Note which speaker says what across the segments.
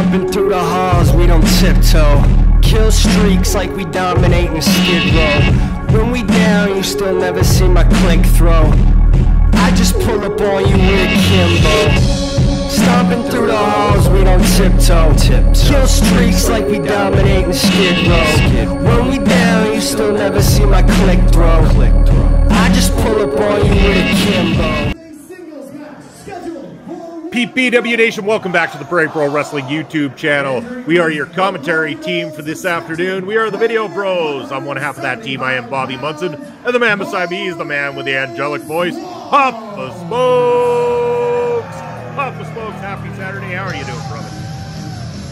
Speaker 1: Stomping through the halls, we don't tiptoe. Kill streaks like we dominate in Skid Row. When we down, you still never see my click throw. I just pull up on you with Kimbo. Stomping through the halls, we don't tiptoe. Kill streaks like we dominate in Skid Row. When we down, you still never see my click throw. I just pull up on you with Kimbo.
Speaker 2: PPW Nation, welcome back to the Prairie Pro Wrestling YouTube channel. We are your commentary team for this afternoon. We are the Video Bros. I'm one half of that team. I am Bobby Munson, and the man beside me is the man with the angelic voice, Papa Smokes. Papa Smokes, happy Saturday. How are you doing, brother?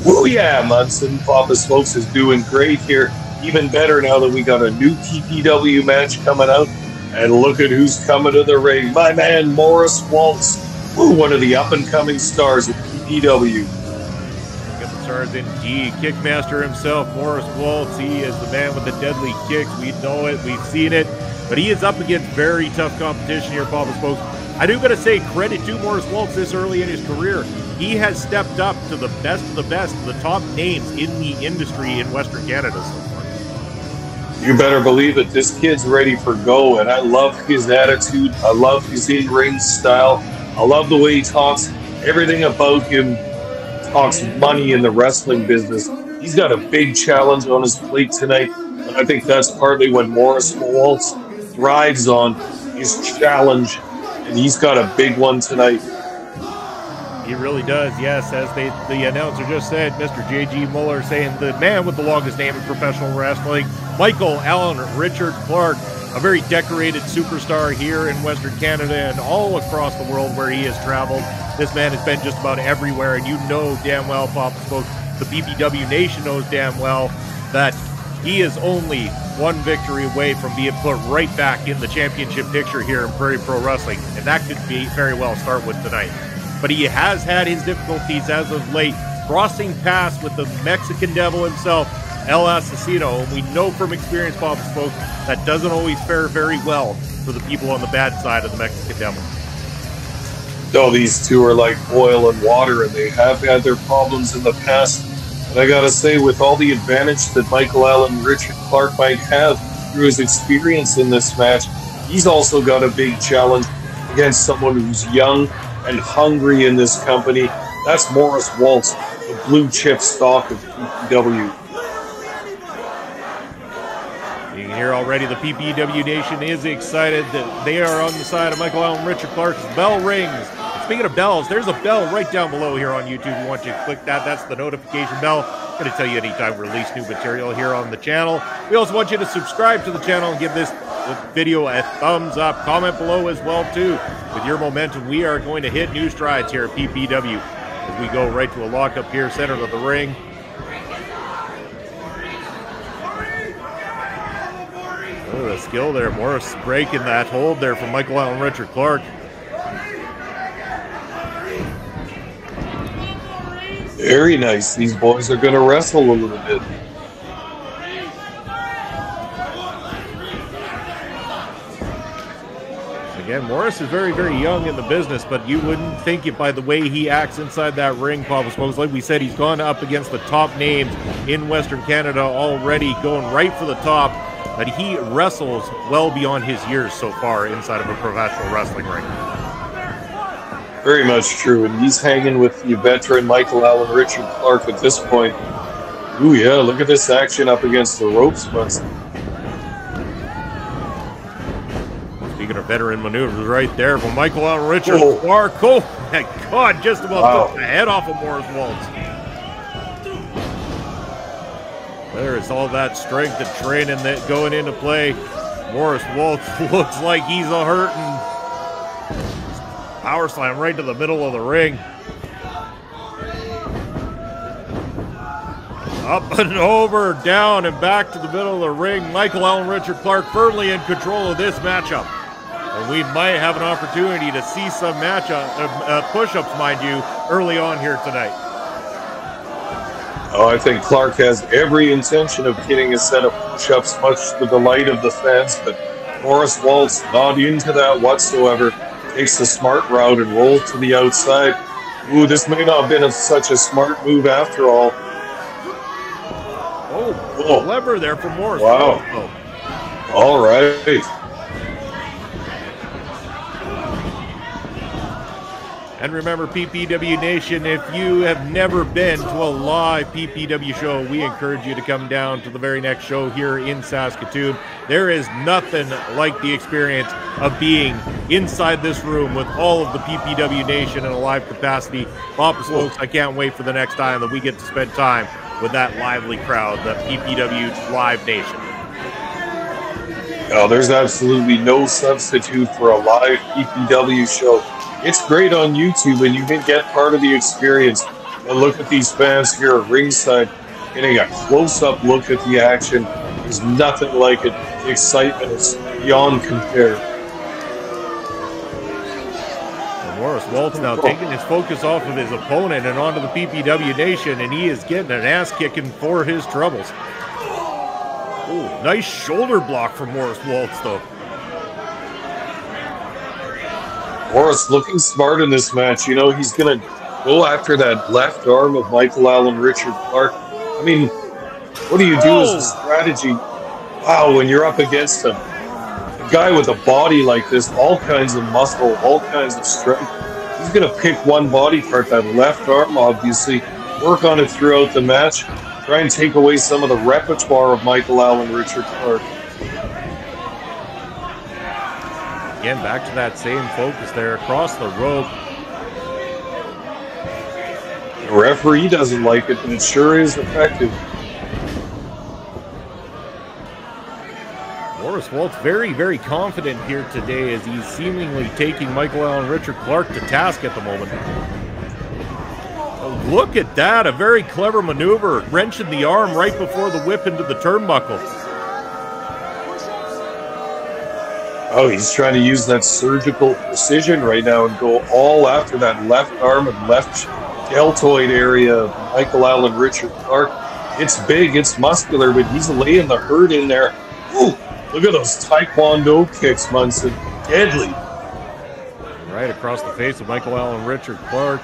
Speaker 3: Oh yeah, Munson. Papa Smokes is doing great here. Even better now that we got a new PPW match coming out. And look at who's coming to the ring. My man, Maurice Waltz. One of the up-and-coming stars of PPW.
Speaker 2: Got the stars indeed. Kickmaster himself, Maurice Waltz. He is the man with the deadly kicks. We know it. We've seen it. But he is up against very tough competition here, Papa Smokes. I do got to say credit to Maurice Waltz this early in his career. He has stepped up to the best of the best, the top names in the industry in Western Canada so far.
Speaker 3: You better believe it. This kid's ready for go, and I love his attitude. I love his in-ring style. I love the way he talks. Everything about him talks money in the wrestling business. He's got a big challenge on his plate tonight, and I think that's partly what Maurice Waltz thrives on, his challenge, and he's got a big one tonight.
Speaker 2: He really does, yes. As the announcer just said, Mr. J.G. Muller saying the man with the longest name in professional wrestling, Michael Allen Richard Clark, a very decorated superstar here in Western Canada and all across the world where he has traveled. This man has been just about everywhere, and you know damn well, Papa Smokes, the PPW Nation knows damn well that he is only one victory away from being put right back in the championship picture here in Prairie Pro Wrestling, and that could be very well start with tonight. But he has had his difficulties as of late, crossing paths with the Mexican Devil himself, El Asesino, and we know from experience, Papa Smokes, that doesn't always fare very well for the people on the bad side of the Mexican Devil.
Speaker 3: No, these two are like oil and water, and they have had their problems in the past. And I gotta say, with all the advantage that Michael Allen Richard Clark might have through his experience in this match, he's also got a big challenge against someone who's young and hungry in this company. That's Maurice Waltz, the blue chip stock of PPW.
Speaker 2: You can hear already the PPW Nation is excited that they are on the side of Michael Allen Richard Clark's bell rings. Speaking of bells, there's a bell right down below here on YouTube. We want you to click that. That's the notification bell. I'm going to tell you anytime we release new material here on the channel. We also want you to subscribe to the channel and give this video a thumbs up. Comment below as well, too. With your momentum, we are going to hit new strides here at PPW as we go right to a lockup here, center of the ring. Oh, the skill there. Morris breaking that hold there from Michael Allen Richard Clark.
Speaker 3: Very nice. These boys are going to wrestle a little bit.
Speaker 2: Again, Morris is very, very young in the business, but you wouldn't think it by the way he acts inside that ring, Papa Smokes. Like we said, he's gone up against the top names in Western Canada already, going right for the top. But he wrestles well beyond his years so far inside of a professional wrestling ring.
Speaker 3: Very much true, and he's hanging with the veteran Michael Allen Richard Clark at this point. Ooh, yeah, look at this action up against the ropes, Munson.
Speaker 2: Speaking of veteran maneuvers right there from Michael Allen Richard Clark. Oh, my God, just about took the head off of Maurice Waltz. There's all that strength and training that going into play. Maurice Waltz looks like he's a hurting. Power slam right to the middle of the ring. Up and over, down and back to the middle of the ring. Michael Allen Richard Clark firmly in control of this matchup. And we might have an opportunity to see some push-ups, mind you, early on here tonight.
Speaker 3: Oh, I think Clark has every intention of getting a set of push-ups, much to the delight of the fans, but Maurice Waltz not into that whatsoever. Takes the smart route and rolls to the outside. Ooh, this may not have been such a smart move after all.
Speaker 2: Oh, clever there from Morris.
Speaker 3: Wow. All right.
Speaker 2: And remember, PPW Nation, if you have never been to a live PPW show, we encourage you to come down to the very next show here in Saskatoon. There is nothing like the experience of being inside this room with all of the PPW Nation in a live capacity. Pompous folks, I can't wait for the next time that we get to spend time with that lively crowd, the PPW Live Nation.
Speaker 3: Oh, there's absolutely no substitute for a live PPW show. It's great on YouTube, and you can get part of the experience. And look at these fans here at ringside, getting a close-up look at the action. There's nothing like it. The excitement is beyond compare.
Speaker 2: And Maurice Waltz now taking his focus off of his opponent and onto the PPW Nation, and he is getting an ass-kicking for his troubles. Ooh, nice shoulder block from Maurice Waltz, though.
Speaker 3: Morris looking smart in this match. You know, he's going to go after that left arm of Michael Allen Richard Clark. I mean, what do you do as a strategy? Wow, when you're up against him. A guy with a body like this, all kinds of muscle, all kinds of strength. He's going to pick one body part, that left arm, obviously, work on it throughout the match, try and take away some of the repertoire of Michael Allen Richard Clark.
Speaker 2: Again, back to that same focus there across the rope.
Speaker 3: The referee doesn't like it, but it sure is effective.
Speaker 2: Maurice Waltz very, very confident here today as he's seemingly taking Michael Allen Richard Clark to task at the moment. Oh, look at that, a very clever maneuver, wrenching the arm right before the whip into the turnbuckle.
Speaker 3: Oh, he's trying to use that surgical precision right now and go all after that left arm and left deltoid area of Michael Allen Richard Clark. It's big, it's muscular, but he's laying the hurt in there. Ooh, look at those Taekwondo kicks, Munson. Deadly.
Speaker 2: Right across the face of Michael Allen Richard Clark.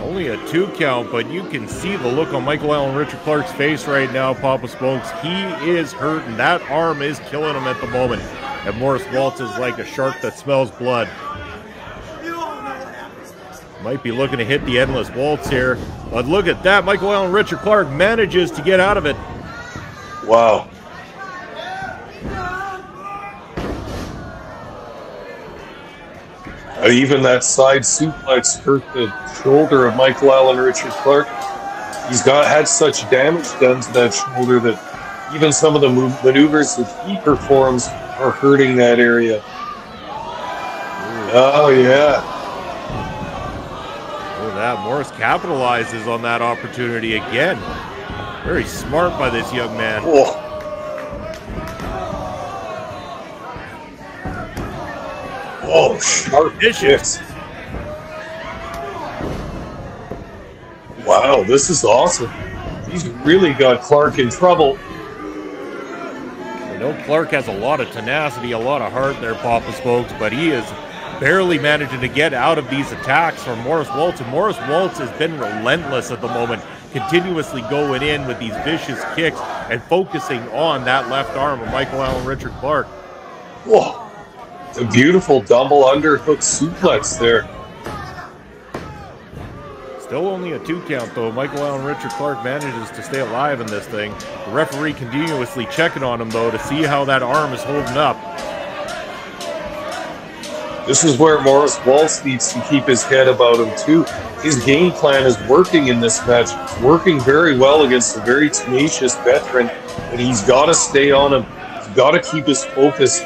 Speaker 2: Only a 2 count, but you can see the look on Michael Allen Richard Clark's face right now, Papa Smokes. He is hurting. That arm is killing him at the moment. And Maurice Waltz is like a shark that smells blood. Might be looking to hit the endless waltz here. But look at that. Michael Allen Richard Clark manages to get out of it.
Speaker 3: Wow. Even that side suplex hurt the shoulder of Michael Allen Richard Clark. He's had such damage done to that shoulder that even some of the maneuvers that he performs are hurting that area. Oh, yeah.
Speaker 2: Look at that. Morris capitalizes on that opportunity again. Very smart by this young man.
Speaker 3: Oh. Oh, sharp hits. Wow, this is awesome. He's really got Clark in trouble.
Speaker 2: I know Clark has a lot of tenacity, a lot of heart there, Papa Smokes, but he is barely managing to get out of these attacks from Maurice Waltz. And Maurice Waltz has been relentless at the moment, continuously going in with these vicious kicks and focusing on that left arm of Michael Allen Richard Clark.
Speaker 3: Whoa. A beautiful double underhook suplex there.
Speaker 2: Still only a 2 count, though. Michael Allen Richard Clark manages to stay alive in this thing. The referee continuously checking on him, though, to see how that arm is holding up.
Speaker 3: This is where Maurice Waltz needs to keep his head about him, too. His game plan is working in this match. It's working very well against a very tenacious veteran, and he's got to stay on him. He's got to keep his focus.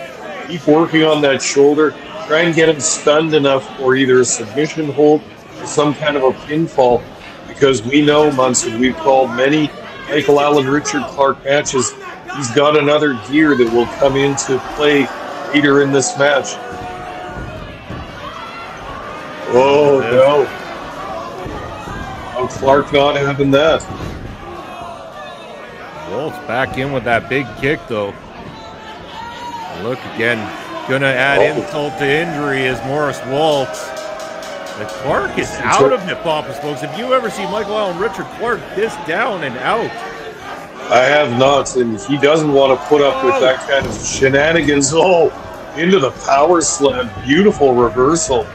Speaker 3: Keep working on that shoulder. Try and get him stunned enough for either a submission hold or some kind of a pinfall. Because we know, Munson, we've called many Michael Allen Richard Clark matches. He's got another gear that will come into play later in this match. Oh, no. Oh, Clark not having that.
Speaker 2: Waltz back in with that big kick, though. Look again, Gonna add insult to injury as Maurice Waltz. And Clark is out of it, Papa Smokes. Have you ever seen Michael Allen Richard Clark this down and out?
Speaker 3: I have not, and he doesn't want to put up with that kind of shenanigans. Oh, into the power slam. Beautiful reversal.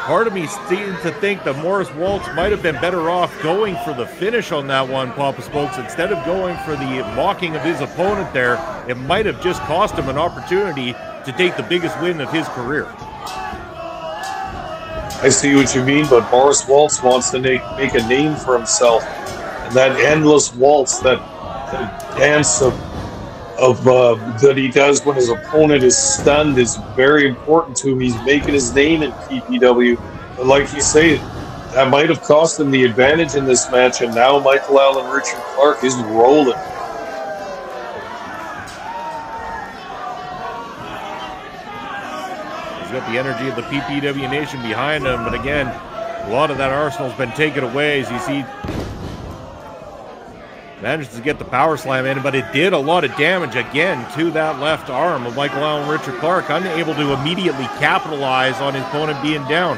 Speaker 2: Part of me seems to think that Maurice Waltz might have been better off going for the finish on that one, Papa Smokes. Instead of going for the mocking of his opponent there, it might have just cost him an opportunity to take the biggest win of his career.
Speaker 3: I see what you mean, but Maurice Waltz wants to make a name for himself. And that endless waltz, that dance that he does when his opponent is stunned is very important to him. He's making his name in PPW. But like you say, that might have cost him the advantage in this match, and now Michael Allen Richard Clark is rolling.
Speaker 2: He's got the energy of the PPW Nation behind him, but again, a lot of that arsenal's been taken away as you see. Manages to get the power slam in, but it did a lot of damage again to that left arm of Michael Allen Richard Clark, unable to immediately capitalize on his opponent being down.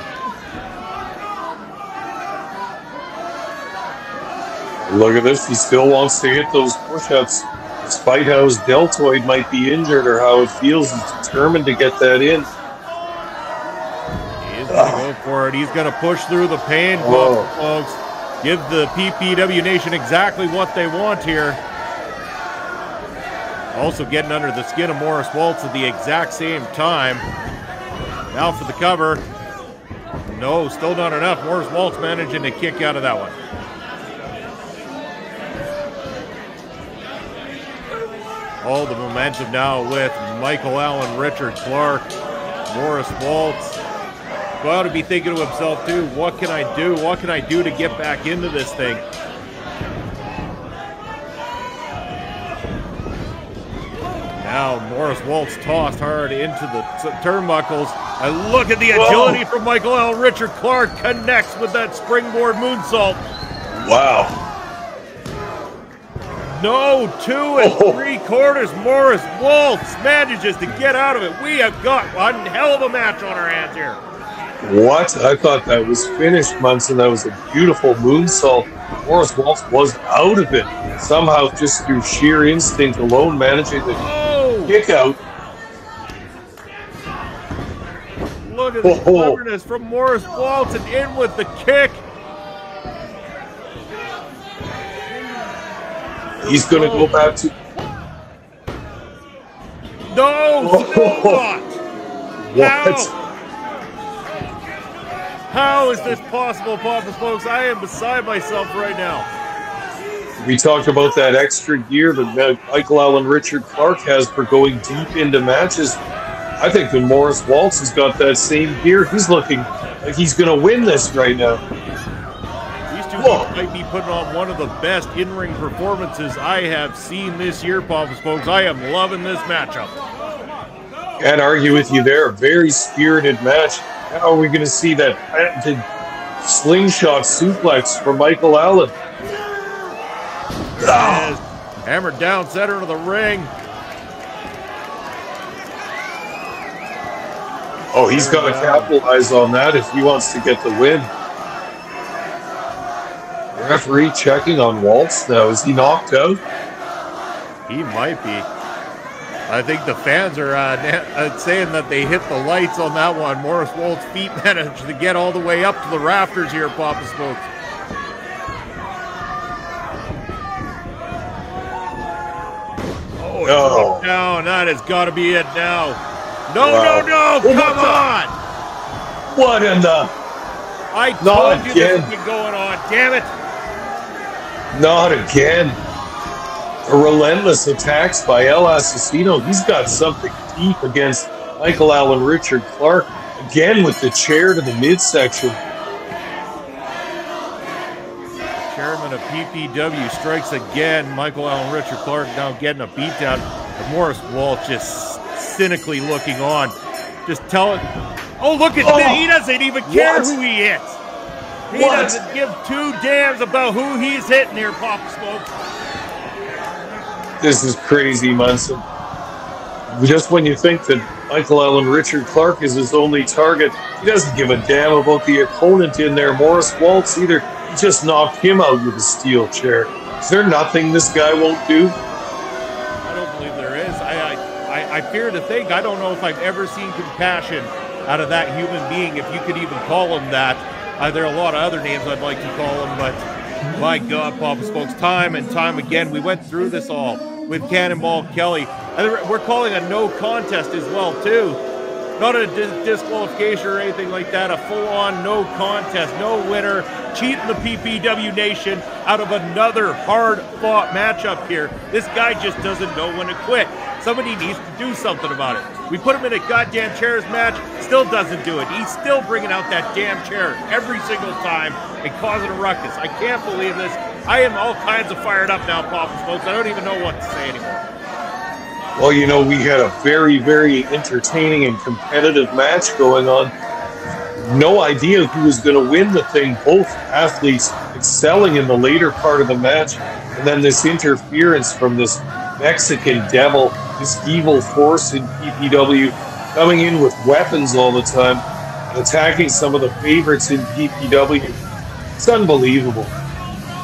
Speaker 3: Look at this, he still wants to hit those push-ups, despite how his deltoid might be injured or how it feels. He's determined to get that in.
Speaker 2: He's going to go for it. He's going to push through the pain, folks. Give the PPW Nation exactly what they want here. Also getting under the skin of Maurice Waltz at the exact same time. Now for the cover. No, still not enough. Maurice Waltz managing to kick out of that one. All the momentum now with Michael Allen Richard Clark. Maurice Waltz got to be thinking to himself too, what can I do? What can I do to get back into this thing? Now Maurice Waltz tossed hard into the turnbuckles. And look at the agility from Michael Allen Richard Clark. Connects with that springboard moonsault.
Speaker 3: Wow.
Speaker 2: No, 2 3/4. Maurice Waltz manages to get out of it. We have got one hell of a match on our hands here.
Speaker 3: What? I thought that was finished, Munson. That was a beautiful moonsault. Maurice Waltz was out of it. Somehow, just through sheer instinct alone, managing to kick out.
Speaker 2: Look at the cleverness from Maurice Waltz and in with the kick.
Speaker 3: He's going to go back to...
Speaker 2: No, still not.
Speaker 3: What?
Speaker 2: How is this possible, Papa Smokes? I am beside myself right now.
Speaker 3: We talked about that extra gear that Michael Allen Richard Clark has for going deep into matches. I think that Maurice Waltz has got that same gear. He's looking like he's going to win this right now.
Speaker 2: These two might be putting on one of the best in-ring performances I have seen this year, Papa Smokes. I am loving this matchup.
Speaker 3: Can't argue with you there. A very spirited match. How are we going to see that patented slingshot suplex from Michael Allen?
Speaker 2: Yes. Hammered down center of the ring.
Speaker 3: Oh, he's got to capitalize on that if he wants to get the win. Referee checking on Waltz now. Is he knocked out?
Speaker 2: He might be. I think the fans are saying that they hit the lights on that one. Maurice Waltz's feet managed to get all the way up to the rafters here, Papa Smokes. Oh, down. That has got to be it now. No, no, come on.
Speaker 3: What in the...
Speaker 2: I told you this has been going on. Damn it.
Speaker 3: Not again. A relentless attacks by El Asesino. He's got something deep against Michael Allen Richard Clark. Again with the chair to the midsection.
Speaker 2: Chairman of PPW strikes again. Michael Allen Richard Clark now getting a beatdown. And Maurice Waltz just cynically looking on. Just telling... Oh, look at this. He doesn't even care who he hits. He doesn't give two damns about who he's hitting here, Papa Smokes.
Speaker 3: This is crazy, Munson. just when you think that Michael Allen Richard Clark is his only target, he doesn't give a damn about the opponent in there, Maurice Waltz, either. He just knocked him out with a steel chair. Is there nothing this guy won't do?
Speaker 2: I don't believe there is. I fear to think, I don't know if I've ever seen compassion out of that human being, if you could even call him that. There are a lot of other names I'd like to call him, but my God, Papa Smokes, time and time again, we went through this all with Cannonball Kelly. We're calling a no contest as well, too. Not a disqualification or anything like that, a full-on no contest, no winner, cheating the PPW Nation out of another hard-fought matchup here. This guy just doesn't know when to quit. Somebody needs to do something about it. We put him in a goddamn chairs match, still doesn't do it. He's still bringing out that damn chair every single time and causing a ruckus. I can't believe this. I am all kinds of fired up now, Papa Smokes. I don't even know what to say anymore.
Speaker 3: Well, you know, we had a very, very entertaining and competitive match going on. No idea who was going to win the thing. Both athletes excelling in the later part of the match. And then this interference from this Mexican devil, this evil force in PPW, coming in with weapons all the time and attacking some of the favorites in PPW. It's unbelievable.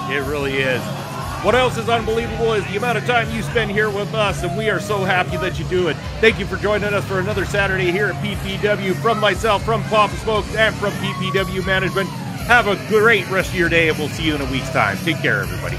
Speaker 2: It really is. What else is unbelievable is the amount of time you spend here with us, and we are so happy that you do it. Thank you for joining us for another Saturday here at PPW. From myself, from Papa Smokes, and from PPW Management, have a great rest of your day, and we'll see you in a week's time. Take care, everybody.